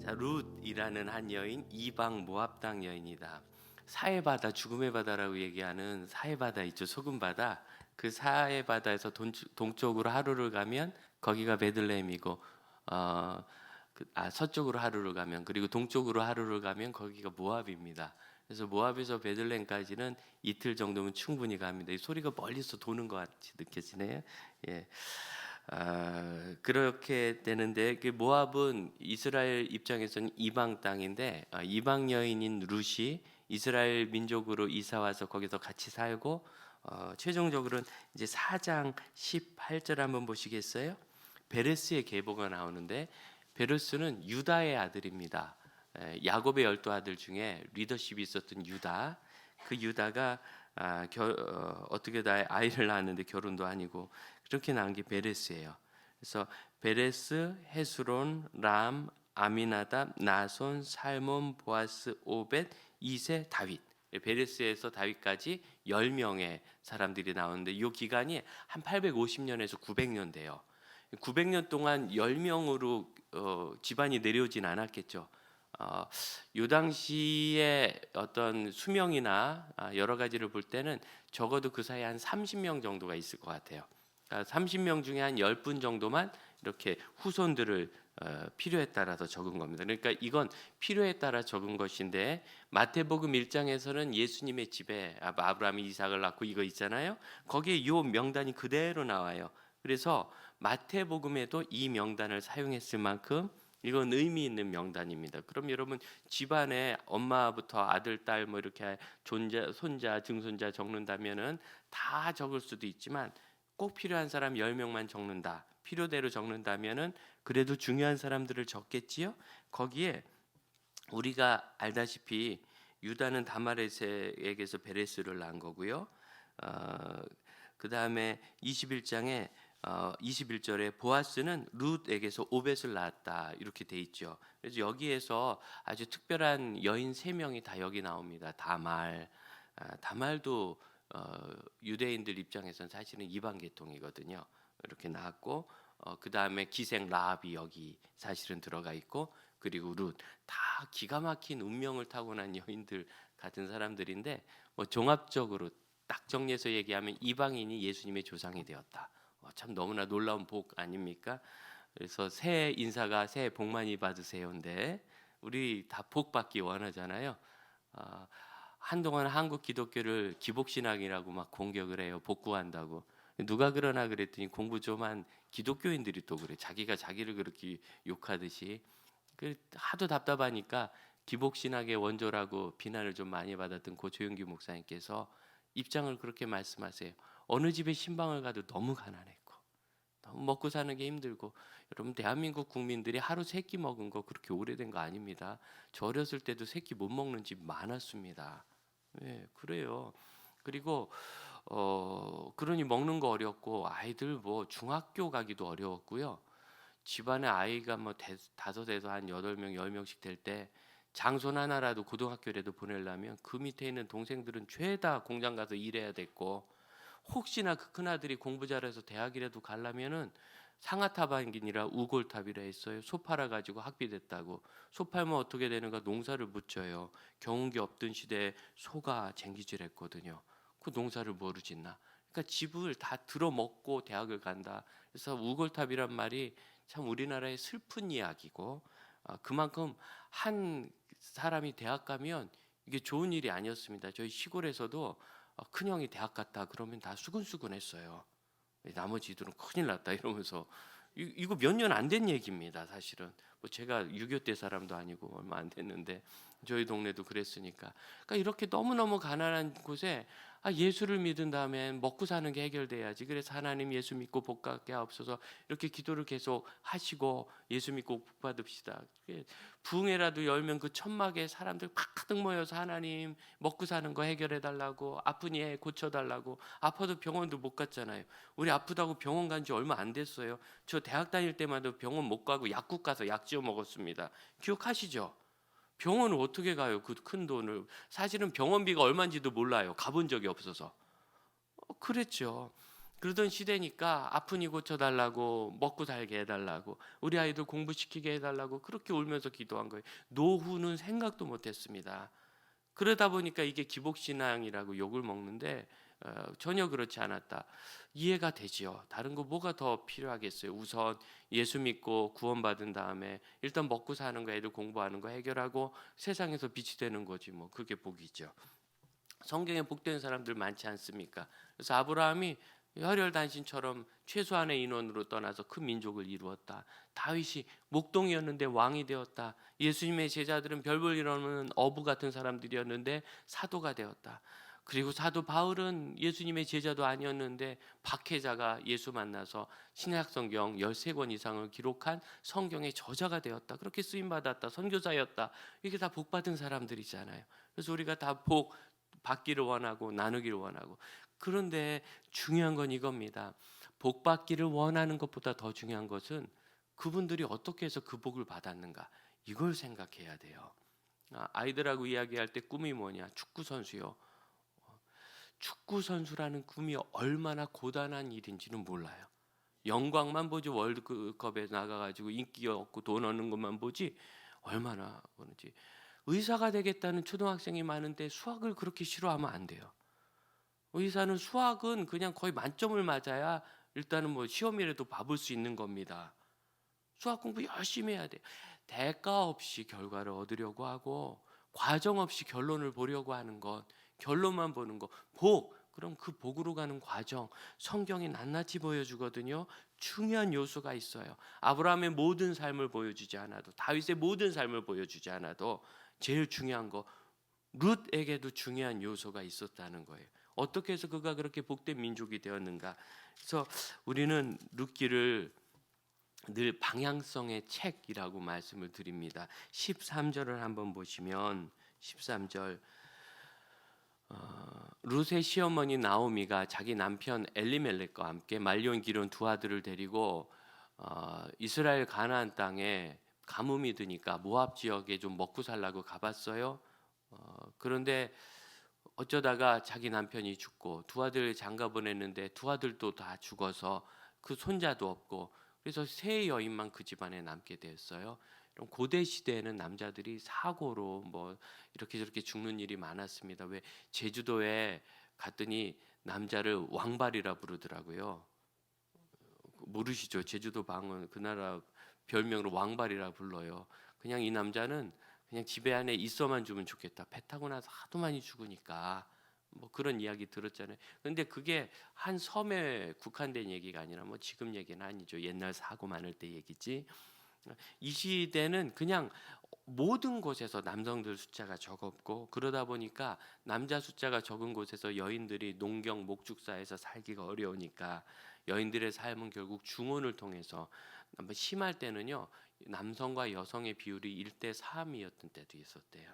자, 룻이라는 한 여인, 이방 모압 땅 여인이다. 사해 바다, 죽음의 바다라고 얘기하는 사해 바다 있죠, 소금 바다. 그 사해 바다에서 동쪽으로 하루를 가면 거기가 베들레헴이고, 서쪽으로 하루를 가면, 그리고 동쪽으로 하루를 가면 거기가 모압입니다. 그래서 모압에서 베들레헴까지는 이틀 정도면 충분히 갑니다. 이 소리가 멀리서 도는 것 같이 느껴지네요. 예. 그렇게 되는데, 그 모압은 이스라엘 입장에서는 이방 땅인데, 이방 여인인 룻이 이스라엘 민족으로 이사 와서 거기서 같이 살고, 최종적으로는 이제 4장 18절 한번 보시겠어요? 베레스의 계보가 나오는데, 베레스는 유다의 아들입니다. 야곱의 12아들 중에 리더십이 있었던 유다. 그 유다가 어떻게 다 아이를 낳았는데 결혼도 아니고 그렇게 낳은 게 베레스예요. 그래서 베레스, 헤스론, 람, 아미나답, 나손, 살몬, 보아스, 오벳, 이세, 다윗. 베레스에서 다윗까지 10명의 사람들이 나오는데 이 기간이 한 850년에서 900년 돼요. 900년 동안 10명으로 집안이 내려오진 않았겠죠. 이 당시에 어떤 수명이나 여러 가지를 볼 때는 적어도 그 사이에 한 30명 정도가 있을 것 같아요. 30명 중에 한 10분 정도만 이렇게 후손들을 필요에 따라서 적은 겁니다. 그러니까 이건 필요에 따라 적은 것인데, 마태복음 1장에서는 예수님의 집에 아브라함이 이삭을 낳고 이거 있잖아요. 거기에 이 명단이 그대로 나와요. 그래서 마태복음에도 이 명단을 사용했을 만큼 이건 의미 있는 명단입니다. 그럼 여러분 집안에 엄마부터 아들, 딸 뭐 이렇게 손자, 증손자 적는다면은 다 적을 수도 있지만 꼭 필요한 사람 10명만 적는다. 필요대로 적는다면은 그래도 중요한 사람들을 적겠지요. 거기에 우리가 알다시피 유다는 다말에게서 베레스를 낳은 거고요. 그 다음에 21장에 21절에 보아스는 룻에게서 오벳을 낳았다 이렇게 돼 있죠. 그래서 여기에서 아주 특별한 여인 3명이 다 여기 나옵니다. 다말도 유대인들 입장에서는 사실은 이방 계통이거든요. 이렇게 나왔고, 그 다음에 기생 라합이 여기 사실은 들어가 있고, 그리고 룻, 다 기가 막힌 운명을 타고난 여인들 같은 사람들인데, 뭐 종합적으로 딱 정리해서 얘기하면 이방인이 예수님의 조상이 되었다. 참 너무나 놀라운 복 아닙니까? 그래서 새해 인사가 새해 복 많이 받으세요인데 우리 다 복 받기 원하잖아요. 한동안 한국 기독교를 기복신앙이라고 막 공격을 해요. 복구한다고. 누가 그러나 그랬더니 공부 좀 한 기독교인들이 또 그래. 자기가 자기를 그렇게 욕하듯이. 하도 답답하니까 기복신학의 원조라고 비난을 좀 많이 받았던 고 조영규 목사님께서 입장을 그렇게 말씀하세요. 어느 집에 신방을 가도 너무 가난했고 너무 먹고 사는 게 힘들고, 여러분 대한민국 국민들이 하루 3끼 먹은 거 그렇게 오래된 거 아닙니다. 저 어렸을 때도 3끼 못 먹는 집 많았습니다. 네, 그래요. 그리고 그러니 먹는 거 어렵고 아이들 뭐 중학교 가기도 어려웠고요. 집안에 아이가 뭐 5에서 한 8명, 10명씩 될 때 장손 하나라도 고등학교라도 보내려면 그 밑에 있는 동생들은 죄다 공장 가서 일해야 됐고, 혹시나 그 큰아들이 공부 잘해서 대학이라도 가려면은 상아탑이 아니라 우골탑이라 했어요. 소 팔아가지고 학비됐다고. 소 팔면 어떻게 되는가, 농사를 묻져요. 경운기 없던 시대에 소가 쟁기질했거든요. 그 농사를 뭐로 짓나. 그러니까 집을 다 들어먹고 대학을 간다. 그래서 우골탑이란 말이 참 우리나라의 슬픈 이야기고, 그만큼 한 사람이 대학 가면 이게 좋은 일이 아니었습니다. 저희 시골에서도 큰형이 대학 갔다 그러면 다 수근수근했어요. 나머지들은 큰일 났다 이러면서, 이거 몇 년 안 된 얘기입니다. 사실은 뭐 제가 6.25 때 사람도 아니고 얼마 안 됐는데 저희 동네도 그랬으니까. 그러니까 이렇게 너무너무 가난한 곳에 예수를 믿은 다음에 먹고 사는 게 해결돼야지. 그래서 하나님 예수 믿고 복 받게 하옵소서 이렇게 기도를 계속 하시고, 예수 믿고 복 받읍시다. 부흥회라도 열면 그 천막에 사람들 가득 모여서 하나님 먹고 사는 거 해결해 달라고, 아픈 애 고쳐 달라고. 아파도 병원도 못 갔잖아요. 우리 아프다고 병원 간 지 얼마 안 됐어요. 저 대학 다닐 때마다 병원 못 가고 약국 가서 약 지어 먹었습니다. 기억하시죠? 병원을 어떻게 가요? 그 큰 돈을. 사실은 병원비가 얼마인지도 몰라요. 가본 적이 없어서. 그랬죠. 그러던 시대니까 아프니 고쳐달라고, 먹고 살게 해달라고, 우리 아이들 공부시키게 해달라고 그렇게 울면서 기도한 거예요. 노후는 생각도 못했습니다. 그러다 보니까 이게 기복신앙이라고 욕을 먹는데 전혀 그렇지 않았다. 이해가 되지요. 다른 거 뭐가 더 필요하겠어요. 우선 예수 믿고 구원받은 다음에 일단 먹고 사는 거, 애들 공부하는 거 해결하고 세상에서 빛이 되는 거지 뭐. 그게 복이죠. 성경에 복된 사람들 많지 않습니까? 그래서 아브라함이 혈혈단신처럼 최소한의 인원으로 떠나서 큰 민족을 이루었다. 다윗이 목동이었는데 왕이 되었다. 예수님의 제자들은 별 볼 일 없는 어부 같은 사람들이었는데 사도가 되었다. 그리고 사도 바울은 예수님의 제자도 아니었는데 박해자가 예수 만나서 신약성경 13권 이상을 기록한 성경의 저자가 되었다. 그렇게 쓰임받았다. 선교사였다. 이게 다 복받은 사람들이잖아요. 그래서 우리가 다 복 받기를 원하고 나누기를 원하고. 그런데 중요한 건 이겁니다. 복 받기를 원하는 것보다 더 중요한 것은 그분들이 어떻게 해서 그 복을 받았는가, 이걸 생각해야 돼요. 아이들하고 이야기할 때 꿈이 뭐냐? 축구 선수요. 축구 선수라는 꿈이 얼마나 고단한 일인지는 몰라요. 영광만 보지, 월드컵에 나가가지고 인기 얻고 돈 얻는 것만 보지 얼마나 그런지. 의사가 되겠다는 초등학생이 많은데 수학을 그렇게 싫어하면 안 돼요. 의사는 수학은 그냥 거의 만점을 맞아야 일단은 뭐 시험이라도 봐볼 수 있는 겁니다. 수학 공부 열심히 해야 돼. 대가 없이 결과를 얻으려고 하고 과정 없이 결론을 보려고 하는 것, 결론만 보는 것, 복. 그럼 그 복으로 가는 과정, 성경이 낱낱이 보여주거든요. 중요한 요소가 있어요. 아브라함의 모든 삶을 보여주지 않아도, 다윗의 모든 삶을 보여주지 않아도 제일 중요한 거, 룻에게도 중요한 요소가 있었다는 거예요. 어떻게 해서 그가 그렇게 복된 민족이 되었는가? 그래서 우리는 룻기를 늘 방향성의 책이라고 말씀을 드립니다. 13절을 한번 보시면 13절, 룻의 시어머니 나오미가 자기 남편 엘리멜렉과 함께 말리온 기른 두 아들을 데리고 이스라엘 가나안 땅에 가뭄이 드니까 모압 지역에 좀 먹고 살라고 가봤어요. 그런데 어쩌다가 자기 남편이 죽고 두 아들 장가 보냈는데 두 아들도 다 죽어서 그 손자도 없고, 그래서 세 여인만 그 집안에 남게 되었어요. 고대 시대에는 남자들이 사고로 뭐 이렇게 저렇게 죽는 일이 많았습니다. 왜 제주도에 갔더니 남자를 왕발이라 부르더라고요. 모르시죠? 제주도 방언 그 나라 별명으로 왕발이라 불러요. 그냥 이 남자는 그냥 집에 안에 있어만 주면 좋겠다. 배 타고 나서 하도 많이 죽으니까 뭐 그런 이야기 들었잖아요. 근데 그게 한 섬에 국한된 얘기가 아니라 뭐 지금 얘기는 아니죠. 옛날 사고 많을 때 얘기지. 이 시대는 그냥 모든 곳에서 남성들 숫자가 적었고, 그러다 보니까 남자 숫자가 적은 곳에서 여인들이 농경 목축사에서 살기가 어려우니까 여인들의 삶은 결국 중혼을 통해서, 심할 때는요 남성과 여성의 비율이 1대 3이었던 때도 있었대요.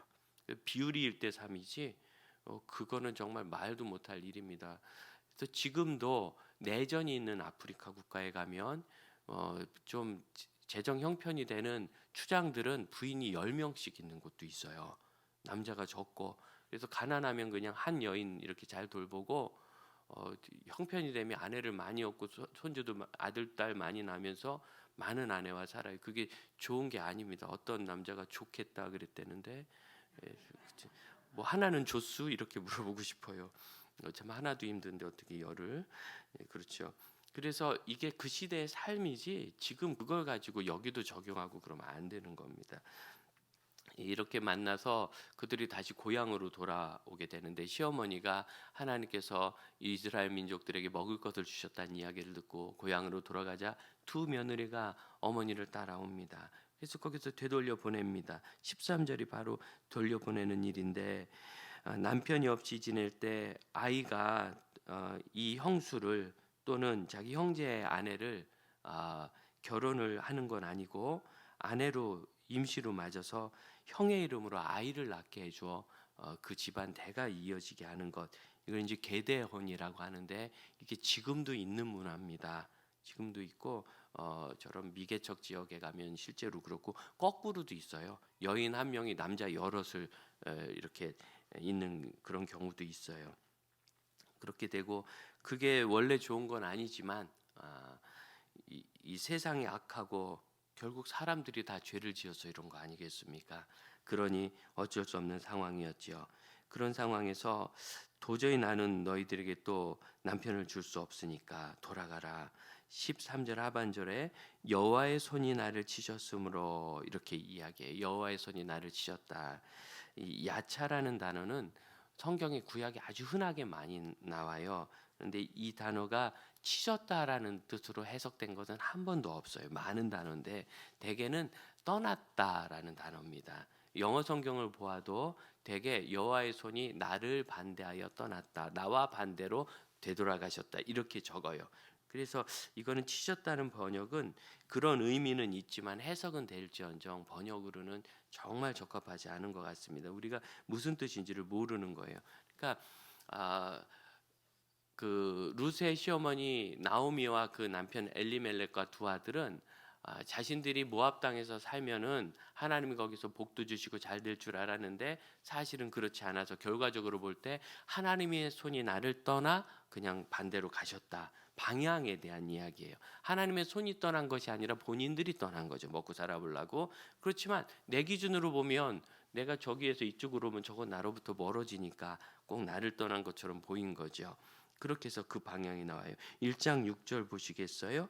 비율이 1대 3이지 그거는 정말 말도 못할 일입니다. 그래서 지금도 내전이 있는 아프리카 국가에 가면 좀 재정 형편이 되는 추장들은 부인이 10명씩 있는 곳도 있어요. 남자가 적고. 그래서 가난하면 그냥 한 여인 이렇게 잘 돌보고 형편이 되면 아내를 많이 얻고 손주도 아들 딸 많이 나면서 많은 아내와 살아요. 그게 좋은 게 아닙니다. 어떤 남자가 좋겠다 그랬다는데 뭐 하나는 줬수 이렇게 물어보고 싶어요. 참 하나도 힘든데 어떻게 열을. 그렇죠. 그래서 이게 그 시대의 삶이지 지금 그걸 가지고 여기도 적용하고 그러면 안 되는 겁니다. 이렇게 만나서 그들이 다시 고향으로 돌아오게 되는데, 시어머니가 하나님께서 이스라엘 민족들에게 먹을 것을 주셨다는 이야기를 듣고 고향으로 돌아가자 두 며느리가 어머니를 따라옵니다. 그래서 거기서 되돌려 보냅니다. 13절이 바로 돌려보내는 일인데, 남편이 없이 지낼 때 아이가 이 형수를 또는 자기 형제의 아내를 결혼을 하는 건 아니고 아내로 임시로 맞아서 형의 이름으로 아이를 낳게 해줘 그 집안 대가 이어지게 하는 것, 이걸 이제 계대혼이라고 하는데 이게 지금도 있는 문화입니다. 지금도 있고 저런 미개척 지역에 가면 실제로 그렇고 거꾸로도 있어요. 여인 한 명이 남자 여럿을 이렇게 있는 그런 경우도 있어요. 그렇게 되고 그게 원래 좋은 건 아니지만 이 세상이 악하고 결국 사람들이 다 죄를 지어서 이런 거 아니겠습니까? 그러니 어쩔 수 없는 상황이었지요. 그런 상황에서 도저히 나는 너희들에게 또 남편을 줄 수 없으니까 돌아가라. 13절 하반절에 여호와의 손이 나를 치셨으므로 이렇게 이야기해요. 여호와의 손이 나를 치셨다. 이 야차라는 단어는 성경의 구약에 아주 흔하게 많이 나와요. 그런데 이 단어가 치셨다라는 뜻으로 해석된 것은 한 번도 없어요. 많은 단어인데 대개는 떠났다라는 단어입니다. 영어 성경을 보아도 대개 여호와의 손이 나를 반대하여 떠났다. 나와 반대로 되돌아가셨다. 이렇게 적어요. 그래서 이거는 치셨다는 번역은 그런 의미는 있지만 해석은 될지언정 번역으로는 정말 적합하지 않은 것 같습니다. 우리가 무슨 뜻인지를 모르는 거예요. 그러니까 그 룻의 시어머니 나오미와 그 남편 엘리멜렉과 두 아들은 자신들이 모압 땅에서 살면은 하나님이 거기서 복도 주시고 잘 될 줄 알았는데 사실은 그렇지 않아서 결과적으로 볼 때 하나님의 손이 나를 떠나 그냥 반대로 가셨다. 방향에 대한 이야기예요. 하나님의 손이 떠난 것이 아니라 본인들이 떠난 거죠. 먹고 살아보려고. 그렇지만 내 기준으로 보면 내가 저기에서 이쪽으로 오면 저건 나로부터 멀어지니까 꼭 나를 떠난 것처럼 보인 거죠. 그렇게 해서 그 방향이 나와요. 1장 6절 보시겠어요?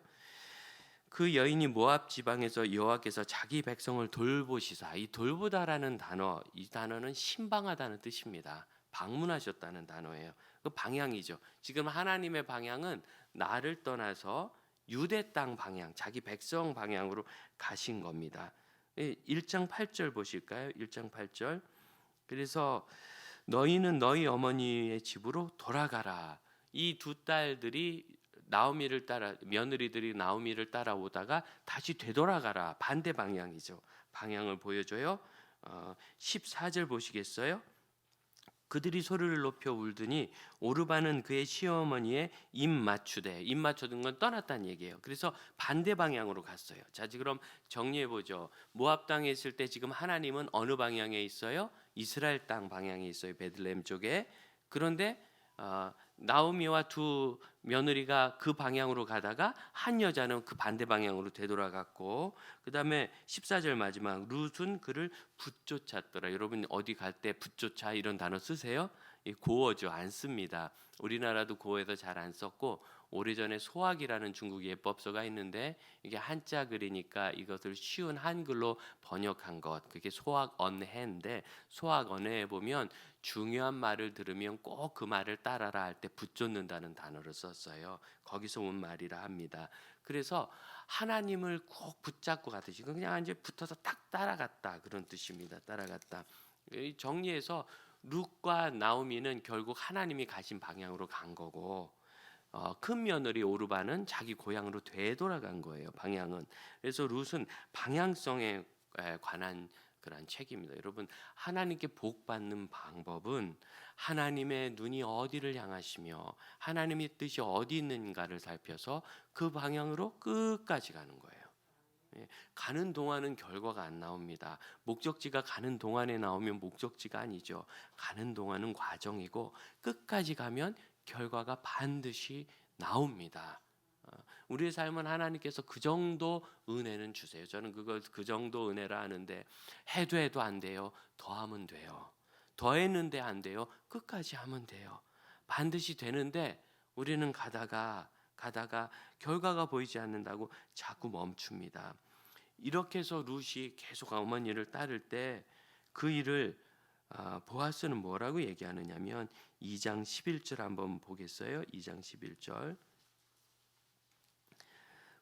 그 여인이 모압 지방에서 여호와께서 자기 백성을 돌보시사. 이 돌보다라는 단어, 이 단어는 신방하다는 뜻입니다. 방문하셨다는 단어예요. 그 방향이죠. 지금 하나님의 방향은 나를 떠나서 유대 땅 방향, 자기 백성 방향으로 가신 겁니다. 1장 8절 보실까요? 1장 8절. 그래서 너희는 너희 어머니의 집으로 돌아가라. 이 두 딸들이 나오미를 따라 며느리들이 나오미를 따라오다가 다시 되돌아가라. 반대 방향이죠. 방향을 보여줘요. 14절 보시겠어요? 그들이 소리를 높여 울더니 오르바는 그의 시어머니의 입 맞추되, 입 맞추는 건 떠났다는 얘기예요. 그래서 반대 방향으로 갔어요. 자, 그럼 정리해 보죠. 모압 땅에 있을 때 지금 하나님은 어느 방향에 있어요? 이스라엘 땅 방향에 있어요. 베들레헴 쪽에. 그런데 나오미와 두 며느리가 그 방향으로 가다가 한 여자는 그 반대 방향으로 되돌아갔고, 그 다음에 14절 마지막 룻은 그를 붙쫓았더라. 여러분 어디 갈 때 붙쫓아 이런 단어 쓰세요? 고어죠. 안 씁니다. 우리나라도 고어에서 잘 안 썼고 오래전에 소학이라는 중국 예법서가 있는데 이게 한자 글이니까 이것을 쉬운 한글로 번역한 것, 그게 소학 언해인데 소학 언해에 보면 중요한 말을 들으면 꼭 그 말을 따라라 할 때 붙쫓는다는 단어를 썼어요. 거기서 온 말이라 합니다. 그래서 하나님을 꼭 붙잡고 가듯이 그냥 이제 붙어서 딱 따라갔다 그런 뜻입니다. 따라갔다. 정리해서 룻과 나오미는 결국 하나님이 가신 방향으로 간 거고 큰 며느리 오르바는 자기 고향으로 되돌아간 거예요. 방향은. 그래서 룻은 방향성에 관한 그런 책입니다. 여러분 하나님께 복 받는 방법은 하나님의 눈이 어디를 향하시며 하나님의 뜻이 어디 있는가를 살펴서 그 방향으로 끝까지 가는 거예요. 가는 동안은 결과가 안 나옵니다. 목적지가 가는 동안에 나오면 목적지가 아니죠. 가는 동안은 과정이고 끝까지 가면 결과가 반드시 나옵니다. 우리의 삶은 하나님께서 그 정도 은혜는 주세요. 저는 그걸 그 정도 은혜라 하는데 해도 안 돼요. 더하면 돼요. 더했는데 안 돼요. 끝까지 하면 돼요. 반드시 되는데 우리는 가다가 결과가 보이지 않는다고 자꾸 멈춥니다. 이렇게 해서 룻이 계속 어머니를 따를 때 그 일을 보아스는 뭐라고 얘기하느냐면 2장 11절 한번 보겠어요. 2장 11절.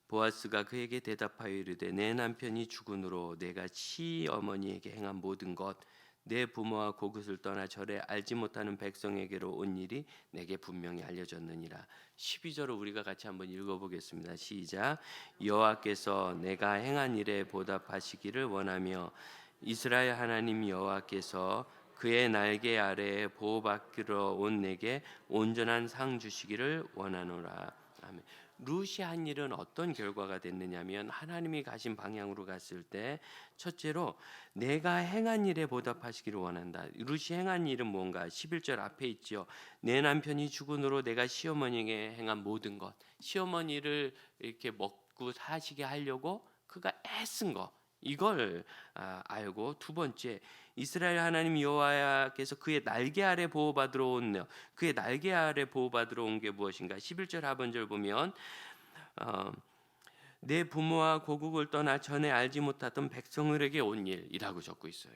보아스가 그에게 대답하여 이르되 내 남편이 죽은으로 내가 시어머니에게 행한 모든 것 내 부모와 고국을 떠나 절에 알지 못하는 백성에게로 온 일이 내게 분명히 알려졌느니라. 12절을 우리가 같이 한번 읽어보겠습니다. 시작. 여호와께서 내가 행한 일에 보답하시기를 원하며 이스라엘 하나님 여호와께서 그의 날개 아래에 보호받기로 온 내게 온전한 상 주시기를 원하노라. 아멘. 룻이 한 일은 어떤 결과가 됐느냐면 하나님이 가신 방향으로 갔을 때 첫째로 내가 행한 일에 보답하시기를 원한다. 룻이 행한 일은 뭔가? 11절 앞에 있죠. 내 남편이 죽은 후로 내가 시어머니에게 행한 모든 것. 시어머니를 이렇게 먹고 사시게 하려고 그가 애쓴 거. 이걸 알고 두 번째 이스라엘 하나님 여호와께서 그의 날개 아래 보호받으러 온 그의 날개 아래 보호받으러 온 게 무엇인가? 11절 하반절 보면 내 부모와 고국을 떠나 전에 알지 못하던 백성들에게 온 일이라고 적고 있어요.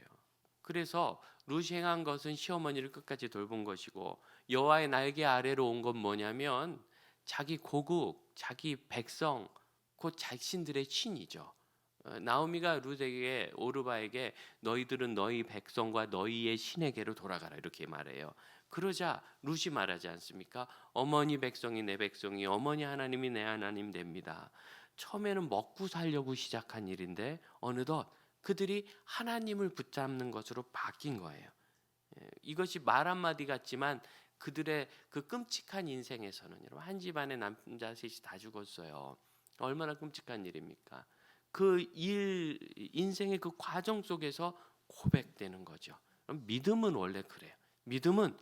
그래서 룻이 행한 것은 시어머니를 끝까지 돌본 것이고 여호와의 날개 아래로 온 건 뭐냐면 자기 고국, 자기 백성, 곧 자신들의 신이죠. 나오미가 룻에게 오르바에게 너희들은 너희 백성과 너희의 신에게로 돌아가라 이렇게 말해요. 그러자 룻이 말하지 않습니까? 어머니 백성이 내 백성이 어머니 하나님이 내 하나님 됩니다. 처음에는 먹고 살려고 시작한 일인데 어느덧 그들이 하나님을 붙잡는 것으로 바뀐 거예요. 이것이 말 한마디 같지만 그들의 그 끔찍한 인생에서는 여러분 한 집안의 남자 셋이 다 죽었어요. 얼마나 끔찍한 일입니까? 그 일 인생의 그 과정 속에서 고백되는 거죠. 믿음은 원래 그래요. 믿음은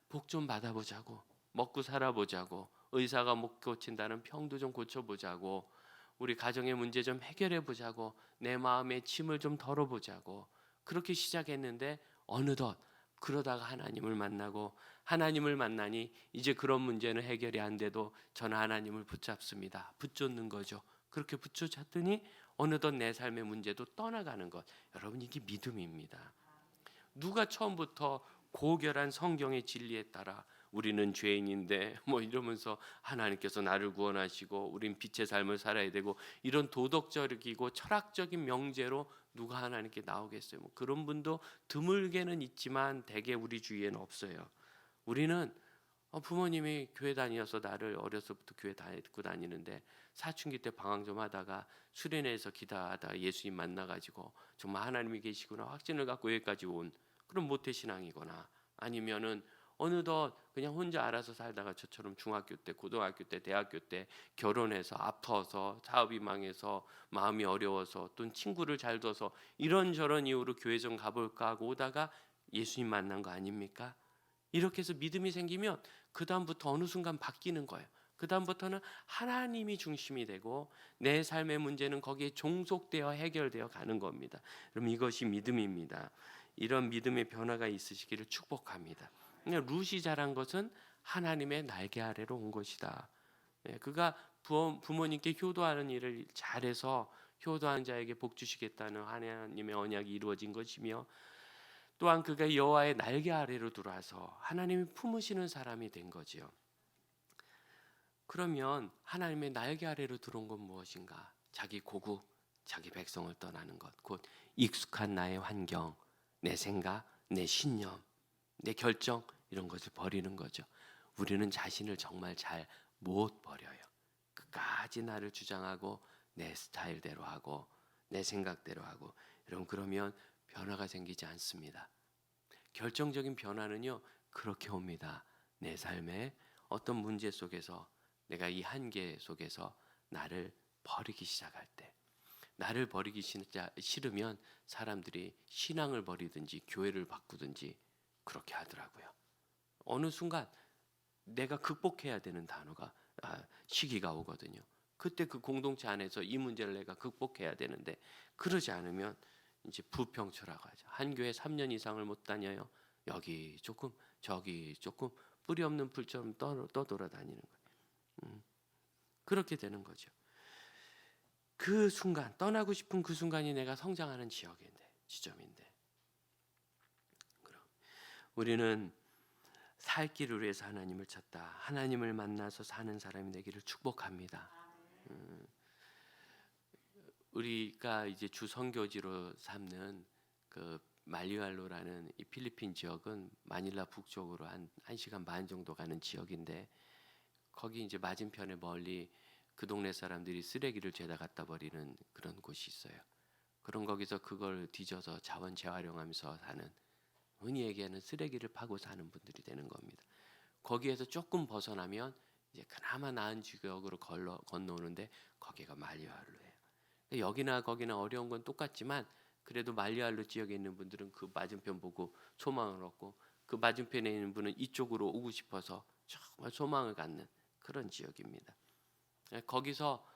복 좀 받아보자고, 먹고 살아보자고, 의사가 못 고친다는 병도 좀 고쳐보자고, 우리 가정의 문제 좀 해결해보자고, 내 마음의 짐을 좀 덜어보자고 그렇게 시작했는데 어느덧 그러다가 하나님을 만나고 하나님을 만나니 이제 그런 문제는 해결이 안 돼도 저는 하나님을 붙잡습니다. 붙잡는 거죠. 그렇게 붙잡더니 어느덧 내 삶의 문제도 떠나가는 것. 여러분 이게 믿음입니다. 누가 처음부터 고결한 성경의 진리에 따라 우리는 죄인인데 뭐 이러면서 하나님께서 나를 구원하시고 우린 빛의 삶을 살아야 되고 이런 도덕적이고 철학적인 명제로 누가 하나님께 나오겠어요? 뭐 그런 분도 드물게는 있지만 대개 우리 주위에는 없어요. 우리는 부모님이 교회 다니어서 나를 어려서부터 교회 다니고 다니는데 사춘기 때 방황 좀 하다가 수련회에서 기도하다가 예수님 만나가지고 정말 하나님이 계시구나 확신을 갖고 여기까지 온 그런 모태신앙이거나 아니면은 어느덧 그냥 혼자 알아서 살다가 저처럼 중학교 때, 고등학교 때, 대학교 때 결혼해서 아파서 사업이 망해서 마음이 어려워서 또는 친구를 잘 둬서 이런저런 이유로 교회 좀 가볼까 하고 오다가 예수님 만난 거 아닙니까? 이렇게 해서 믿음이 생기면 그 다음부터 어느 순간 바뀌는 거예요. 그 다음부터는 하나님이 중심이 되고 내 삶의 문제는 거기에 종속되어 해결되어 가는 겁니다. 그럼 이것이 믿음입니다. 이런 믿음의 변화가 있으시기를 축복합니다. 룻이 잘한 것은 하나님의 날개 아래로 온 것이다. 그가 부모님께 효도하는 일을 잘해서 효도한 자에게 복 주시겠다는 하나님의 언약이 이루어진 것이며 또한 그가 여호와의 날개 아래로 들어와서 하나님이 품으시는 사람이 된 거지요. 그러면 하나님의 날개 아래로 들어온 건 무엇인가? 자기 고국, 자기 백성을 떠나는 것, 곧 익숙한 나의 환경, 내 생각, 내 신념, 내 결정 이런 것을 버리는 거죠. 우리는 자신을 정말 잘 못 버려요. 끝까지 나를 주장하고 내 스타일대로 하고 내 생각대로 하고 여러분 그러면 변화가 생기지 않습니다. 결정적인 변화는요 그렇게 옵니다. 내 삶의 어떤 문제 속에서 내가 이 한계 속에서 나를 버리기 시작할 때 나를 버리기 싫으면 사람들이 신앙을 버리든지 교회를 바꾸든지 그렇게 하더라고요. 어느 순간 내가 극복해야 되는 단어가 시기가 오거든요. 그때 그 공동체 안에서 이 문제를 내가 극복해야 되는데 그러지 않으면 이제 부평초라고 하죠. 한 교회 3년 이상을 못 다녀요. 여기 조금 저기 조금 뿌리 없는 풀처럼 떠돌아다니는 거예요. 그렇게 되는 거죠. 그 순간 떠나고 싶은 그 순간이 내가 성장하는 지점인데 그럼 우리는 살 길을 위해서 하나님을 찾다. 하나님을 만나서 사는 사람이 되기를 축복합니다. 우리가 이제 주 선교지로 삼는 그 말리알로라는 이 필리핀 지역은 마닐라 북쪽으로 한 1시간 반 정도 가는 지역인데 거기 이제 맞은편에 멀리 그 동네 사람들이 쓰레기를 죄다 갖다 버리는 그런 곳이 있어요. 그런 거기서 그걸 뒤져서 자원 재활용하면서 사는 흔히 얘기하는 쓰레기를 파고 사는 분들이 되는 겁니다. 거기에서 조금 벗어나면 이제 그나마 나은 지역으로 건너오는데 거기가 말리알루예요. 여기나 거기나 어려운 건 똑같지만 그래도 말리알루 지역에 있는 분들은 그 맞은편 보고 소망을 얻고, 그 맞은편에 있는 분은 이쪽으로 오고 싶어서 정말 소망을 갖는 그런 지역입니다. 거기서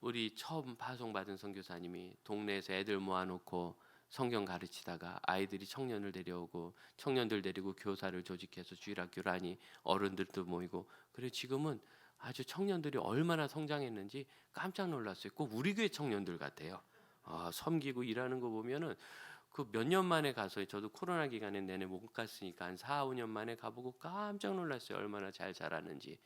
우리 처음 파송받은 선교사님이 동네에서 애들 모아놓고 성경 가르치다가 아이들이 청년을 데려오고 청년들 데리고 교사를 조직해서 주일학교를 하니 어른들도 모이고, 그리고 지금은 아주 청년들이 얼마나 성장했는지 깜짝 놀랐어요. 꼭 우리 교회 청년들 같아요. 섬기고 일하는 거 보면은 그 몇 년 만에 가서, 저도 코로나 기간에 내내 못 갔으니까 한 4, 5년 만에 가보고 깜짝 놀랐어요. 얼마나 잘 자라는지.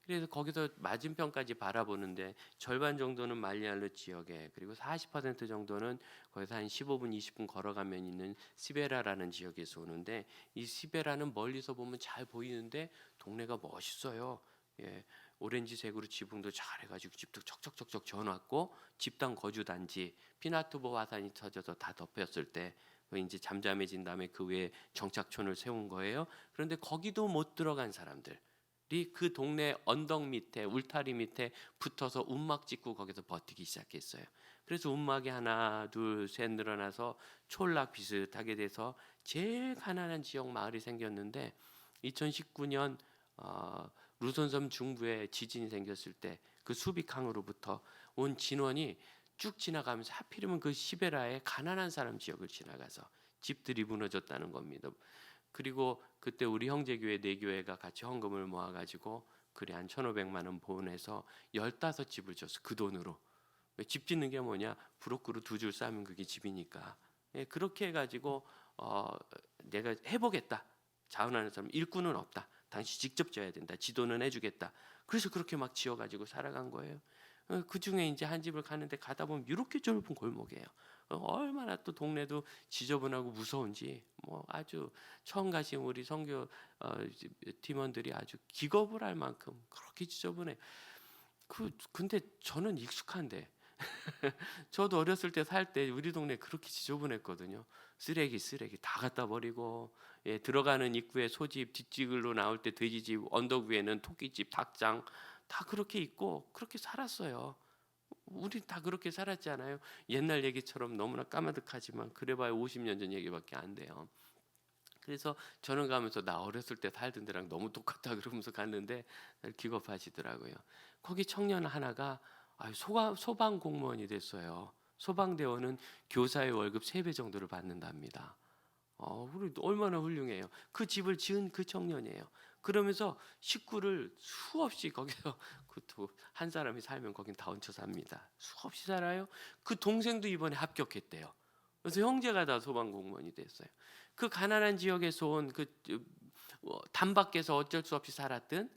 그래서 거기서 맞은편까지 바라보는데 절반 정도는 말리알루 지역에, 그리고 40% 정도는 거기서 한 15분 20분 걸어가면 있는 시베라라는 지역에서 오는데, 이 시베라는 멀리서 보면 잘 보이는데 동네가 멋있어요. 예, 오렌지색으로 지붕도 잘 해가지고 집도 척척척척 지어놨고, 집단 거주 단지, 피나투보 화산이 터져서 다 덮였을 때 그 이제 잠잠해진 다음에 그 위에 정착촌을 세운 거예요. 그런데 거기도 못 들어간 사람들 그 동네 언덕 밑에 울타리 밑에 붙어서 움막 짓고 거기서 버티기 시작했어요. 그래서 움막이 하나 둘 셋 늘어나서 촌락 비슷하게 돼서 제일 가난한 지역 마을이 생겼는데, 2019년 루손섬 중부에 지진이 생겼을 때 그 수비강으로부터 온 진원이 쭉 지나가면서 하필이면 그 시베라의 가난한 사람 지역을 지나가서 집들이 무너졌다는 겁니다. 그리고 그때 우리 형제교회 4교회가 같이 헌금을 모아가지고 그래 한 1,500만 원 보내서 15집을 줬어. 그 돈으로. 집 짓는 게 뭐냐? 브로크로 2줄 싸면 그게 집이니까. 그렇게 해가지고 내가 해보겠다. 자원하는 사람 일꾼은 없다. 당신 직접 져야 된다. 지도는 해주겠다. 그래서 그렇게 막 지어가지고 살아간 거예요. 그 중에 이제 한 집을 가는데 가다 보면 이렇게 좁은 골목이에요. 얼마나 또 동네도 지저분하고 무서운지 뭐 아주 처음 가신 우리 선교 팀원들이 아주 기겁을 할 만큼 그렇게 지저분해. 근데 저는 익숙한데 저도 어렸을 때 살 때 우리 동네 그렇게 지저분했거든요. 쓰레기 다 갖다 버리고, 들어가는 입구에 소집, 뒷집으로 나올 때 돼지집, 언덕 위에는 토끼집, 닭장 다 그렇게 있고 그렇게 살았어요. 우리 다 그렇게 살았잖아요. 옛날 얘기처럼 너무나 까마득하지만 그래봐야 50년 전 얘기밖에 안 돼요. 그래서 저는 가면서 나 어렸을 때 살던 데랑 너무 똑같다 그러면서 갔는데 기겁하시더라고요. 거기 청년 하나가 소방 공무원이 됐어요. 소방대원은 교사의 월급 3배 정도를 받는답니다. 우리 얼마나 훌륭해요. 그 집을 지은 그 청년이에요. 그러면서 식구를 수없이 거기서 한 사람이 살면 거긴 다 얹혀 삽니다. 수없이 살아요. 그 동생도 이번에 합격했대요. 그래서 형제가 다 소방 공무원이 됐어요. 그 가난한 지역에서 온 그 단밖에서 어쩔 수 없이 살았던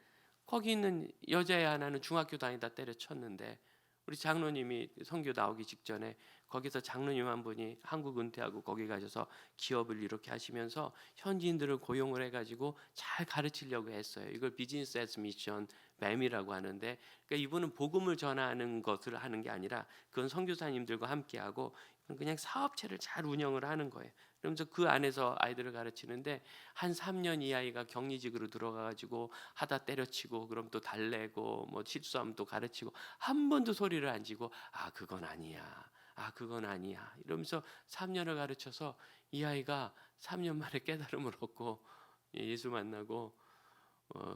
거기 있는 여자애 하나는 중학교 다니다 때려쳤는데, 우리 장로님이 선교 나오기 직전에 거기서 장로님 한 분이 한국 은퇴하고 거기 가셔서 기업을 이렇게 하시면서 현지인들을 고용을 해가지고 잘 가르치려고 했어요. 이걸 비즈니스 애스 미션 뱀이라고 하는데, 그러니까 이분은 복음을 전하는 것을 하는 게 아니라 그건 선교사님들과 함께하고 그냥 사업체를 잘 운영을 하는 거예요. 그러면서 그 안에서 아이들을 가르치는데 한 3년 이 아이가 격리직으로 들어가가지고 하다 때려치고 그럼 또 달래고 뭐 실수하면 또 가르치고 한 번도 소리를 안 지고 그건 아니야. 그건 아니야. 이러면서 3년을 가르쳐서 이 아이가 3년 만에 깨달음을 얻고 예수 만나고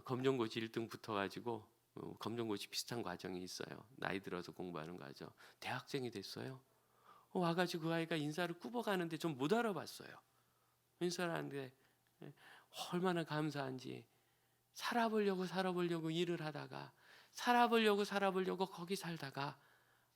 검정고시 1등 붙어가지고 검정고시 비슷한 과정이 있어요. 나이 들어서 공부하는 과정. 대학생이 됐어요. 와가지고 그 아이가 인사를 꾸벅하는데 좀 못 알아봤어요. 인사를 하는데 얼마나 감사한지, 살아보려고 일을 하다가 살아보려고 거기 살다가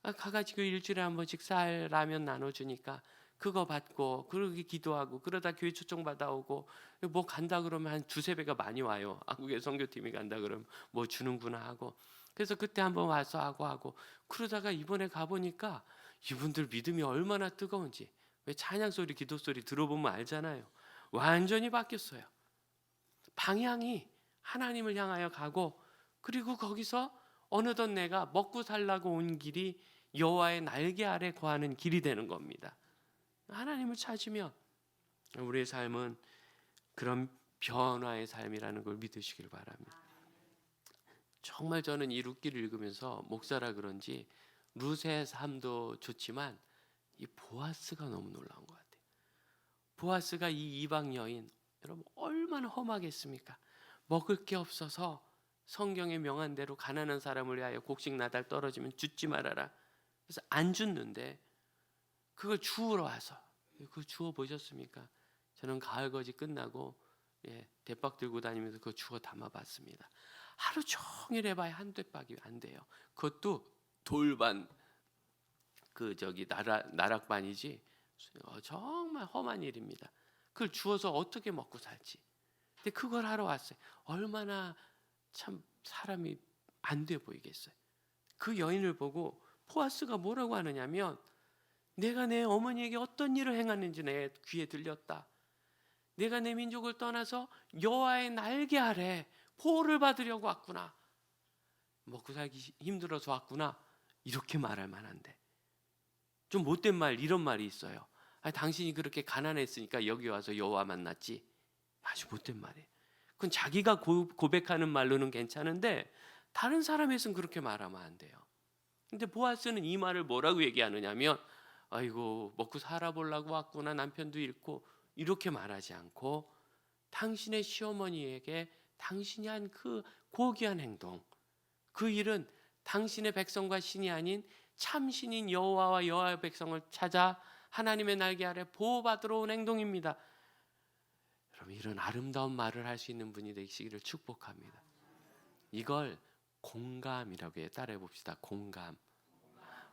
가가지고 일주일에 한 번씩 쌀 라면 나눠주니까 그거 받고 그러기 기도하고 그러다 교회 초청 받아오고 뭐 간다 그러면 한 2~3배가 많이 와요. 한국에 선교팀이 간다 그러면 뭐 주는구나 하고, 그래서 그때 한번 와서 하고 그러다가 이번에 가보니까 이분들 믿음이 얼마나 뜨거운지, 왜 찬양 소리 기도 소리 들어보면 알잖아요. 완전히 바뀌었어요. 방향이 하나님을 향하여 가고, 그리고 거기서 어느덧 내가 먹고 살라고 온 길이 여호와의 날개 아래 거하는 길이 되는 겁니다. 하나님을 찾으면 우리의 삶은 그런 변화의 삶이라는 걸 믿으시길 바랍니다. 정말 저는 이 룻기를 읽으면서 목사라 그런지 룻의 삶도 좋지만 이 보아스가 너무 놀라운 것 같아요. 보아스가 이 이방 여인, 여러분 얼마나 험하겠습니까? 먹을 게 없어서 성경에 명한 대로 가난한 사람을 위하여 곡식 나달 떨어지면 줍지 말아라. 그래서 안 줬는데 그걸 주우러 와서, 그거 주워 보셨습니까? 저는 가을거지 끝나고 대박 들고 다니면서 그거 주워 담아봤습니다. 하루 종일 해봐야 한 대박이 안 돼요. 그것도 돌반 나락반이지 정말 험한 일입니다. 그걸 주워서 어떻게 먹고 살지. 근데 그걸 하러 왔어요. 얼마나 참 사람이 안 돼 보이겠어요. 그 여인을 보고 보아스가 뭐라고 하느냐면, 내가 내 어머니에게 어떤 일을 행하는지 내 귀에 들렸다. 내가 내 민족을 떠나서 여호와의 날개 아래 보호를 받으려고 왔구나. 먹고 살기 힘들어서 왔구나. 이렇게 말할 만한데, 좀 못된 말, 이런 말이 있어요. 당신이 그렇게 가난했으니까 여기 와서 여호와 만났지. 아주 못된 말이에요. 그건 자기가 고백하는 말로는 괜찮은데 다른 사람에서는 그렇게 말하면 안 돼요. 근데 보아스는 이 말을 뭐라고 얘기하느냐면, 아이고 먹고 살아보려고 왔구나, 남편도 잃고, 이렇게 말하지 않고 당신의 시어머니에게 당신이 한 그 고귀한 행동, 그 일은 당신의 백성과 신이 아닌 참 신인 여호와와 여호와의 백성을 찾아 하나님의 날개 아래 보호받으러 온 행동입니다. 여러분, 이런 아름다운 말을 할 수 있는 분이 되시기를 축복합니다. 이걸 공감이라고 해요. 따라해 봅시다. 공감.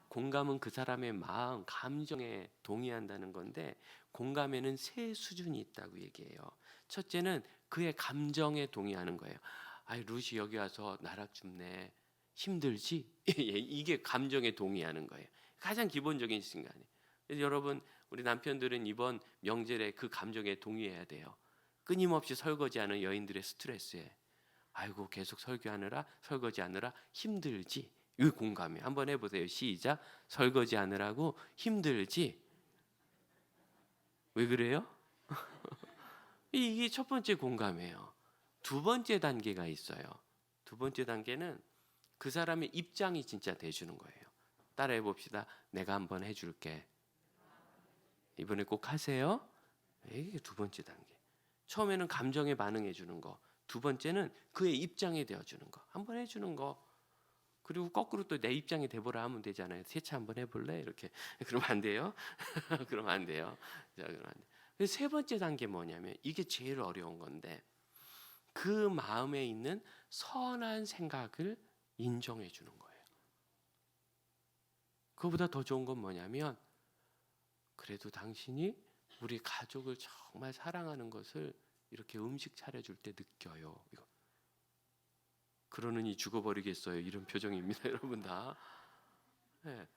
공감은 그 사람의 마음, 감정에 동의한다는 건데, 공감에는 세 수준이 있다고 얘기해요. 첫째는 그의 감정에 동의하는 거예요. 아이, 룻이 여기 와서 나락 줍네, 힘들지? 이게 감정에 동의하는 거예요. 가장 기본적인 순간이에요. 그래서 여러분, 우리 남편들은 이번 명절에 그 감정에 동의해야 돼요. 끊임없이 설거지하는 여인들의 스트레스에, 아이고 계속 설거지하느라 힘들지? 이 공감이 한번 해보세요. 시작. 설거지하느라고 힘들지? 왜 그래요? 이게 첫 번째 공감이에요. 두 번째 단계가 있어요. 두 번째 단계는 그 사람의 입장이 진짜 돼주는 거예요. 따라해 봅시다. 내가 한번 해줄게. 이번에 꼭 하세요. 이게 두 번째 단계. 처음에는 감정에 반응해 주는 거, 두 번째는 그의 입장이 되어주는 거, 한번 해주는 거. 그리고 거꾸로 또 내 입장이 돼보라 하면 되잖아요. 세차 한번 해볼래? 이렇게. 그러면 안 돼요. 그러면 안 돼요. 자, 그러면 안 돼요. 세 번째 단계 뭐냐면, 이게 제일 어려운 건데, 그 마음에 있는 선한 생각을 인정해 주는 거예요. 그거보다 더 좋은 건 뭐냐면, 그래도 당신이 우리 가족을 정말 사랑하는 것을 이렇게 음식 차려줄 때 느껴요. 이거. 그러느니 죽어버리겠어요. 이런 표정입니다. 여러분 다. 네.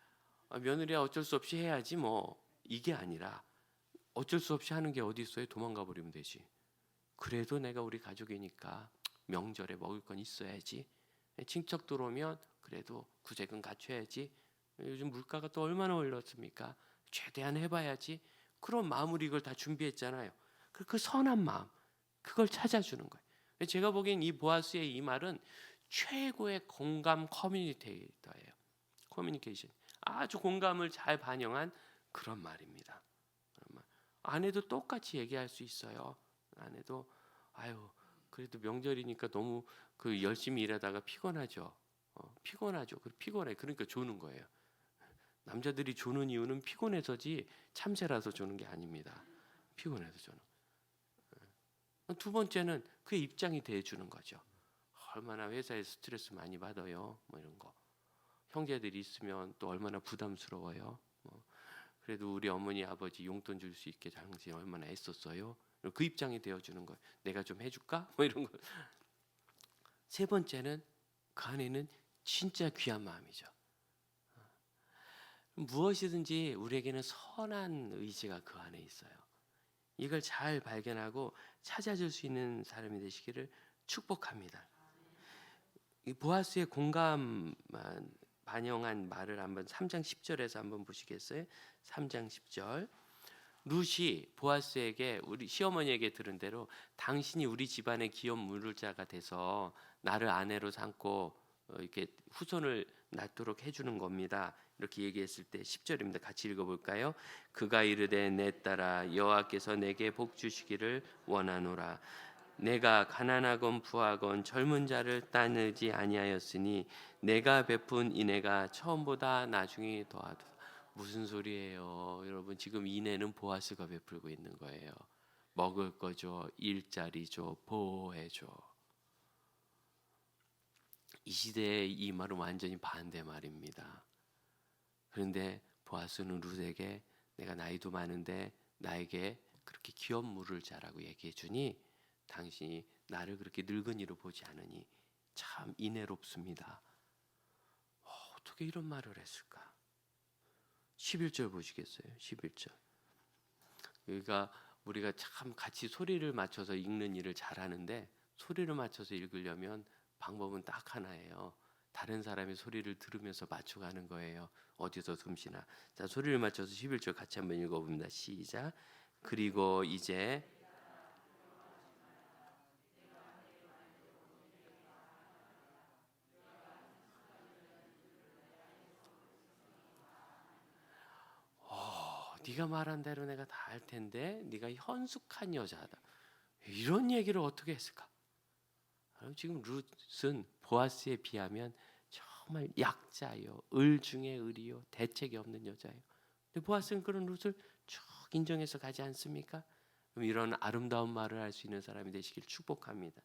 며느리야 어쩔 수 없이 해야지 뭐, 이게 아니라 어쩔 수 없이 하는 게 어디 있어요? 도망가 버리면 되지. 그래도 내가 우리 가족이니까 명절에 먹을 건 있어야지. 친척 들어오면 그래도 구색은 갖춰야지. 요즘 물가가 또 얼마나 올랐습니까? 최대한 해봐야지. 그런 마음으로 이걸 다 준비했잖아요. 그 선한 마음, 그걸 찾아주는 거예요. 제가 보기엔 이 보아스의 이 말은 최고의 공감 커뮤니케이터예요. 커뮤니케이션. 아주 공감을 잘 반영한 그런 말입니다. 아내도 똑같이 얘기할 수 있어요. 아내도 아유, 그래도 명절이니까 너무 열심히 일하다가 피곤하죠. 피곤하죠. 피곤해. 그러니까 조는 거예요. 남자들이 조는 이유는 피곤해서지 참새라서 조는 게 아닙니다. 피곤해서 조는. 두 번째는 그의 입장이 돼주는 거죠. 얼마나 회사에 스트레스 많이 받아요. 뭐 이런 거. 형제들이 있으면 또 얼마나 부담스러워요. 그래도 우리 어머니 아버지 용돈 줄 수 있게 당신 얼마나 애썼어요. 그 입장이 되어주는 거예요. 내가 좀 해줄까? 뭐 이런 거. 세 번째는 그 안에는 진짜 귀한 마음이죠. 무엇이든지 우리에게는 선한 의지가 그 안에 있어요. 이걸 잘 발견하고 찾아줄 수 있는 사람이 되시기를 축복합니다. 이 보아스의 공감 반영한 말을 한번 3장 10절에서 한번 보시겠어요? 3장 10절. 룻이 보아스에게, 우리 시어머니에게 들은 대로 당신이 우리 집안의 기업 물을 자가 돼서 나를 아내로 삼고 이렇게 후손을 낳도록 해주는 겁니다. 이렇게 얘기했을 때 10절입니다. 같이 읽어볼까요? 그가 이르되 내 딸아 여호와께서 내게 복 주시기를 원하노라. 내가 가난하건 부하건 젊은 자를 따르지 아니하였으니 내가 베푼 인애가 처음보다 나중이 더하도다. 무슨 소리예요? 여러분 지금 인애는 보아스가 베풀고 있는 거예요. 먹을 거죠, 일자리 줘, 보호해 줘. 이 시대의 이 말은 완전히 반대 말입니다. 그런데 보아스는 룻에게 내가 나이도 많은데 나에게 그렇게 귀한 물을 자라고 얘기해 주니 당신이 나를 그렇게 늙은이로 보지 않으니 참 인애롭습니다. 어떻게 이런 말을 했을까? 11절 보시겠어요? 11절. 그러니까 우리가 참 같이 소리를 맞춰서 읽는 일을 잘하는데 소리를 맞춰서 읽으려면 방법은 딱 하나예요. 다른 사람의 소리를 들으면서 맞춰가는 거예요. 어디서 숨쉬나. 자, 소리를 맞춰서 11절 같이 한번 읽어봅니다. 시작. 그리고 이제 네가 말한 대로 내가 다 할 텐데 네가 현숙한 여자다. 이런 얘기를 어떻게 했을까? 지금 룻은 보아스에 비하면 정말 약자요, 을 중에 을이요, 대책이 없는 여자예요. 근데 보아스는 그런 룻을 쭉 인정해서 가지 않습니까? 그럼 이런 아름다운 말을 할 수 있는 사람이 되시길 축복합니다.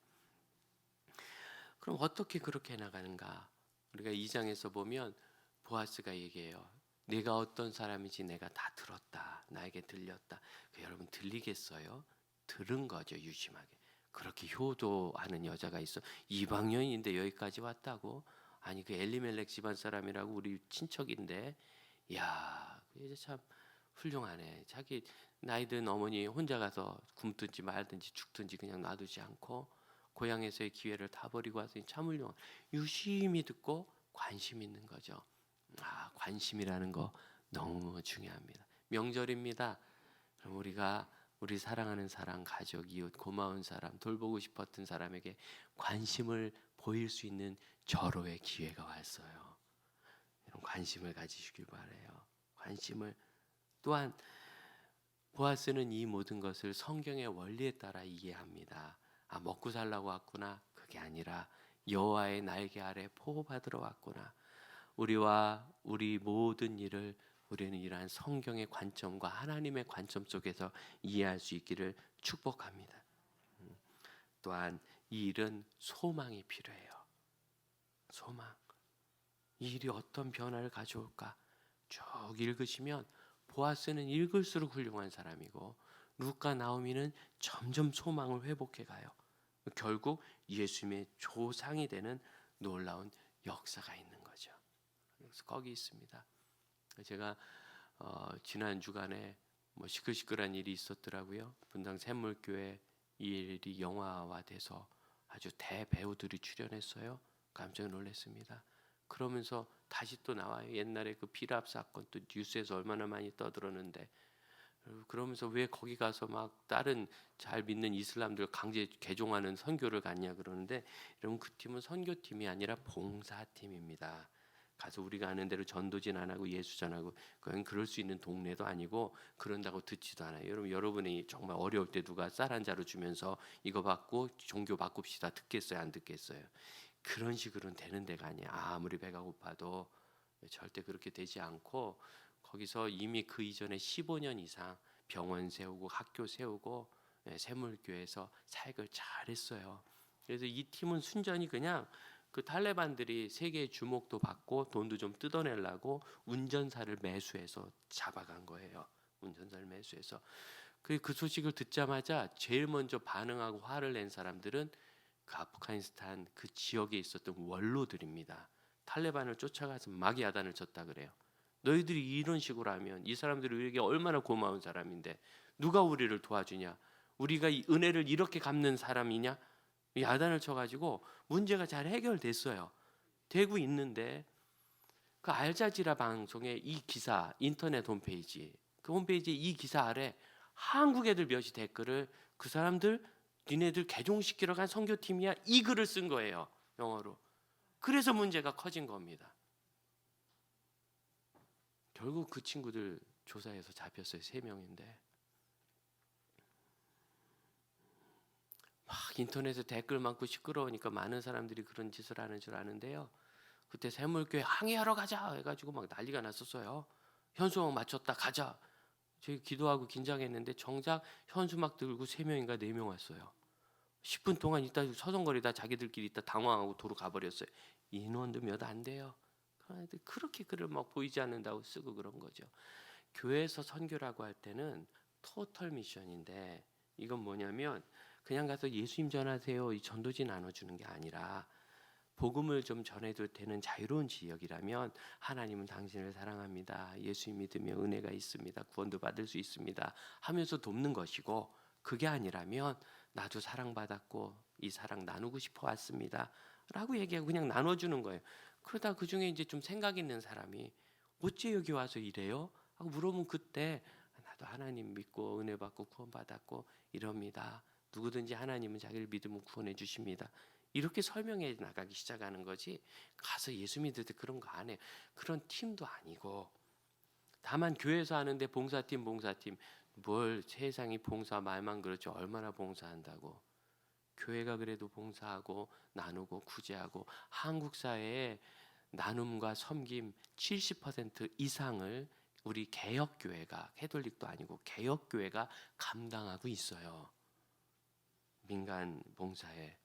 그럼 어떻게 그렇게 나가는가? 우리가 2장에서 보면 보아스가 얘기해요. 네가 어떤 사람인지 내가 다 들었다. 나에게 들렸다. 여러분 들리겠어요? 들은 거죠, 유심하게. 그렇게 효도하는 여자가 있어. 이방년인데 여기까지 왔다고? 아니 그 엘리멜렉 집안 사람이라고 우리 친척인데, 야, 그 여자 참 훌륭하네. 자기 나이 든 어머니 혼자 가서 굶든지 말든지 죽든지 그냥 놔두지 않고 고향에서의 기회를 다 버리고 왔으니 참 훌륭한. 유심히 듣고 관심 있는 거죠. 관심이라는 거 너무 중요합니다. 명절입니다. 그럼 우리가 우리 사랑하는 사람, 가족, 이웃, 고마운 사람, 돌보고 싶었던 사람에게 관심을 보일 수 있는 절호의 기회가 왔어요. 이런 관심을 가지시길 바래요. 관심을. 또한 보아스는 이 모든 것을 성경의 원리에 따라 이해합니다. 먹고 살라고 왔구나. 그게 아니라 여호와의 날개 아래 보호받으러 왔구나. 우리와 우리 모든 일을 우리는 이러한 성경의 관점과 하나님의 관점 속에서 이해할 수 있기를 축복합니다. 또한 이 일은 소망이 필요해요. 소망. 이 일이 어떤 변화를 가져올까? 쭉 읽으시면 보아스는 읽을수록 훌륭한 사람이고 룻과 나오미는 점점 소망을 회복해 가요. 결국 예수님의 조상이 되는 놀라운 역사가 있는 거죠. 그래서 거기 있습니다. 제가 지난 주간에 시끌시끌한 일이 있었더라고요. 분당 샘물교회 이 일이 영화화돼서 아주 대배우들이 출연했어요. 깜짝 놀랐습니다. 그러면서 다시 또 나와요. 옛날에 그 피랍 사건 또 뉴스에서 얼마나 많이 떠들었는데, 그러면서 왜 거기 가서 막 다른 잘 믿는 이슬람들 강제 개종하는 선교를 갔냐 그러는데, 여러분 그 팀은 선교팀이 아니라 봉사팀입니다. 가서 우리가 아는 대로 전도진 안 하고 예수 전하고, 그건 그럴 수 있는 동네도 아니고 그런다고 듣지도 않아요. 여러분이 정말 어려울 때 누가 쌀 한 자루 주면서 이거 받고 종교 바꿉시다 듣겠어요, 안 듣겠어요? 그런 식으로는 되는 데가 아니야. 아무리 배가 고파도 절대 그렇게 되지 않고, 거기서 이미 그 이전에 15년 이상 병원 세우고 학교 세우고 샘물교회에서 사역을 잘했어요. 그래서 이 팀은 순전히 그냥 그 탈레반들이 세계의 주목도 받고 돈도 좀 뜯어내려고 운전사를 매수해서 잡아간 거예요. 운전사를 매수해서. 그 소식을 듣자마자 제일 먼저 반응하고 화를 낸 사람들은 그 아프가니스탄 그 지역에 있었던 원로들입니다. 탈레반을 쫓아가서 막 야단을 쳤다 그래요. 너희들이 이런 식으로 하면 이 사람들이 우리에게 얼마나 고마운 사람인데 누가 우리를 도와주냐? 우리가 이 은혜를 이렇게 갚는 사람이냐? 야단을 쳐가지고 문제가 잘 해결됐어요. 되고 있는데 그 알자지라 방송의 이 기사, 인터넷 홈페이지, 그 홈페이지에 이 기사 아래 한국 애들 몇이 댓글을 그 사람들 니네들 개종시키러 간 선교팀이야 이 글을 쓴 거예요. 영어로. 그래서 문제가 커진 겁니다. 결국 그 친구들 조사해서 잡혔어요. 3명인데 막 인터넷에 댓글 많고 시끄러우니까 많은 사람들이 그런 짓을 하는 줄 아는데요. 그때 새물교회 항의하러 가자 해가지고 막 난리가 났었어요. 현수막 맞췄다 가자. 저희 기도하고 긴장했는데 정작 현수막 들고 3명인가 4명 왔어요. 10분 동안 있다 서성거리다 자기들끼리 있다 당황하고 도로 가버렸어요. 인원도 몇 안 돼요. 그런데 그렇게 글을 막 보이지 않는다고 쓰고 그런 거죠. 교회에서 선교라고 할 때는 토털 미션인데 이건 뭐냐면 그냥 가서 예수님 전하세요 이 전도지 나눠주는 게 아니라 복음을 좀 전해도 되는 자유로운 지역이라면 하나님은 당신을 사랑합니다. 예수님 믿으면 은혜가 있습니다. 구원도 받을 수 있습니다. 하면서 돕는 것이고 그게 아니라면 나도 사랑받았고 이 사랑 나누고 싶어 왔습니다. 라고 얘기하고 그냥 나눠주는 거예요. 그러다 그중에 이제 좀 생각 있는 사람이 어째 여기 와서 이래요? 하고 물어보면 그때 나도 하나님 믿고 은혜 받고 구원 받았고 이럽니다. 누구든지 하나님은 자기를 믿으면 구원해 주십니다. 이렇게 설명해 나가기 시작하는 거지 가서 예수 믿을 때 그런 거 안 해요. 그런 팀도 아니고 다만 교회에서 하는데 봉사팀 뭘 세상이 봉사 말만 그렇지 얼마나 봉사한다고. 교회가 그래도 봉사하고 나누고 구제하고 한국 사회에 나눔과 섬김 70% 이상을 우리 개혁교회가 캐톨릭도 아니고 개혁교회가 감당하고 있어요. 민간 봉사에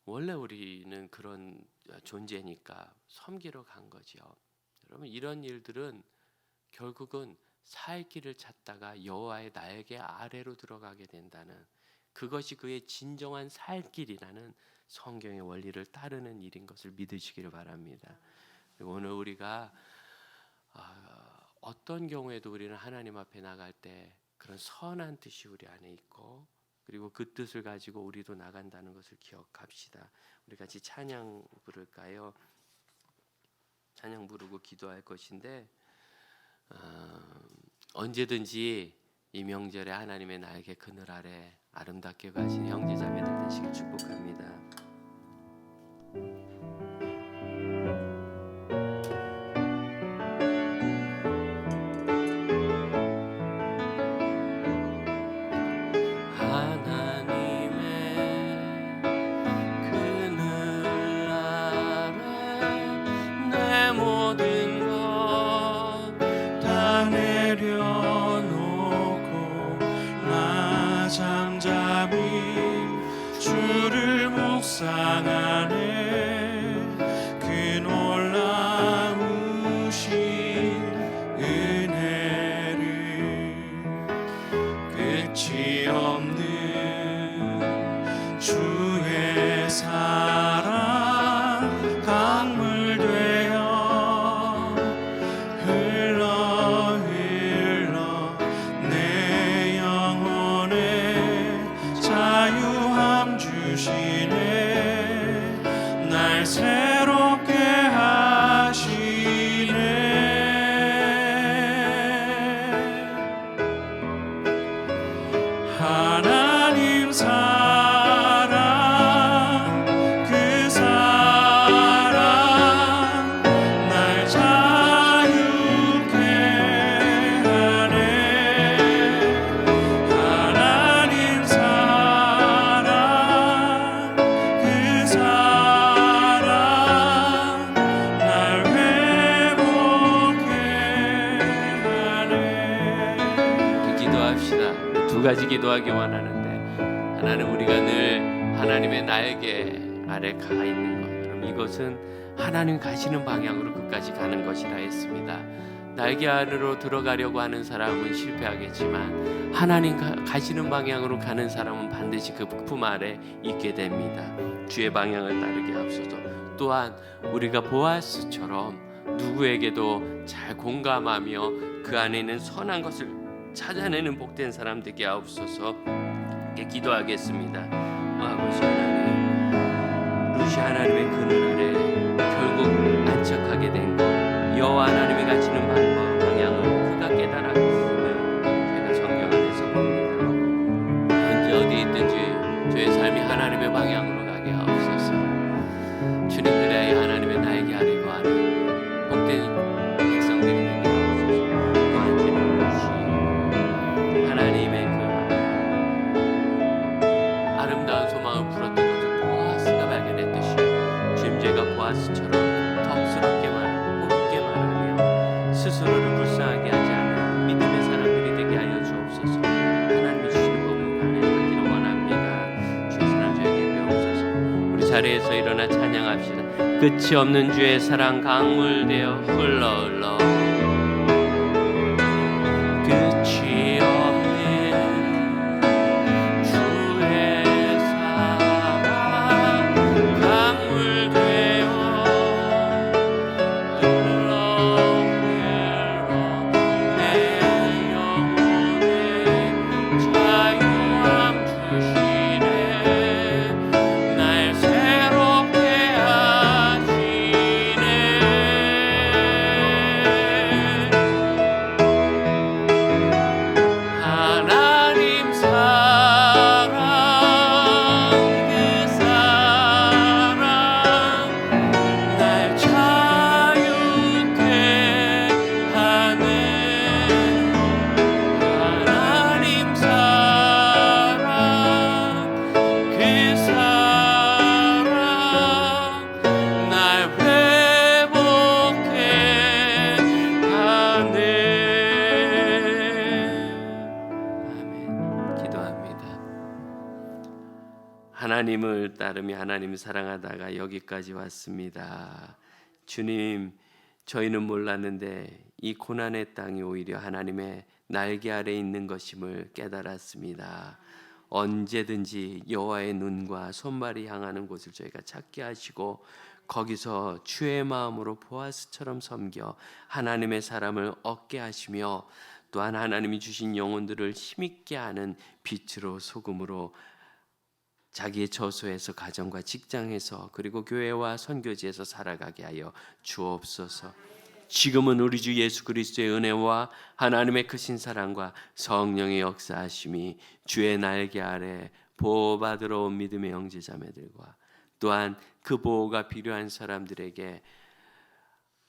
원래 우리는 그런 존재니까 섬기러 간 거죠. 여러분 이런 일들은 결국은 살 길을 찾다가 여호와의 날개 아래로 들어가게 된다는 그것이 그의 진정한 살 길이라는 성경의 원리를 따르는 일인 것을 믿으시기를 바랍니다. 그리고 오늘 우리가 어떤 경우에도 우리는 하나님 앞에 나갈 때 그런 선한 뜻이 우리 안에 있고 그리고 그 뜻을 가지고 우리도 나간다는 것을 기억합시다. 우리 같이 찬양 부를까요? 찬양 부르고 기도할 것인데 언제든지 이 명절에 하나님의 날개 그늘 아래 아름답게 가신 형제 자매들 되시길 축복합니다. 두 가지 기도하기 원하는데 하나는 우리가 늘 하나님의 날개 아래 가 있는 것. 그럼 이것은 하나님 가시는 방향으로 끝까지 가는 것이라 했습니다. 날개 아래로 들어가려고 하는 사람은 실패하겠지만 하나님 가시는 방향으로 가는 사람은 반드시 그 품 아래 있게 됩니다. 주의 방향을 따르게 하옵소서. 또한 우리가 보아스처럼 누구에게도 잘 공감하며 그 안에 있는 선한 것을 찾아내는 복된 사람 되게 하옵소서. 기도하겠습니다. 아버지 하나님, 루시 하나님의 그늘 아래 결국 안착하게 된 것, 여호와 하나님이 가시는 방향을 그가 깨달았음을 제가 성경 안에서 봅니다. 언제 어디 있든지 저의 삶이 하나님의 방향으로 가게 하옵소서. 주님 그래야 자리에서 일어나 찬양합시다. 끝이 없는 주의 사랑 강물되어 흘러 흘러 끝이 없는 주의 사랑 강물되어 흘러 흘러 내 영혼에 자유함 주시네. 날 새롭게 하시네. 하나님 사랑 그 사랑 날 자유케 하네. 하나님 사랑 그 사랑 날 회복해 하네. 아멘. 기도합니다. 하나님을 따르며 하나님을 사랑하다가 여기까지 왔습니다. 주님, 저희는 몰랐는데 이 고난의 땅이 오히려 하나님의 날개 아래 있는 것임을 깨달았습니다. 언제든지 여호와의 눈과 손발이 향하는 곳을 저희가 찾게 하시고 거기서 주의 마음으로 보아스처럼 섬겨 하나님의 사람을 얻게 하시며 또한 하나님이 주신 영혼들을 힘있게 하는 빛으로 소금으로 자기의 처소에서 가정과 직장에서 그리고 교회와 선교지에서 살아가게 하여 주옵소서. 지금은 우리 주 예수 그리스도의 은혜와 하나님의 크신 사랑과 성령의 역사하심이 주의 날개 아래 보호받으러 온 믿음의 형제자매들과 또한 그 보호가 필요한 사람들에게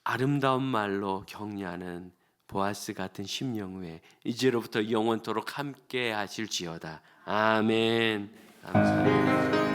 아름다운 말로 격려하는 보아스 같은 심령 후에 이제로부터 영원토록 함께 하실지어다. 아멘. 감사합니다.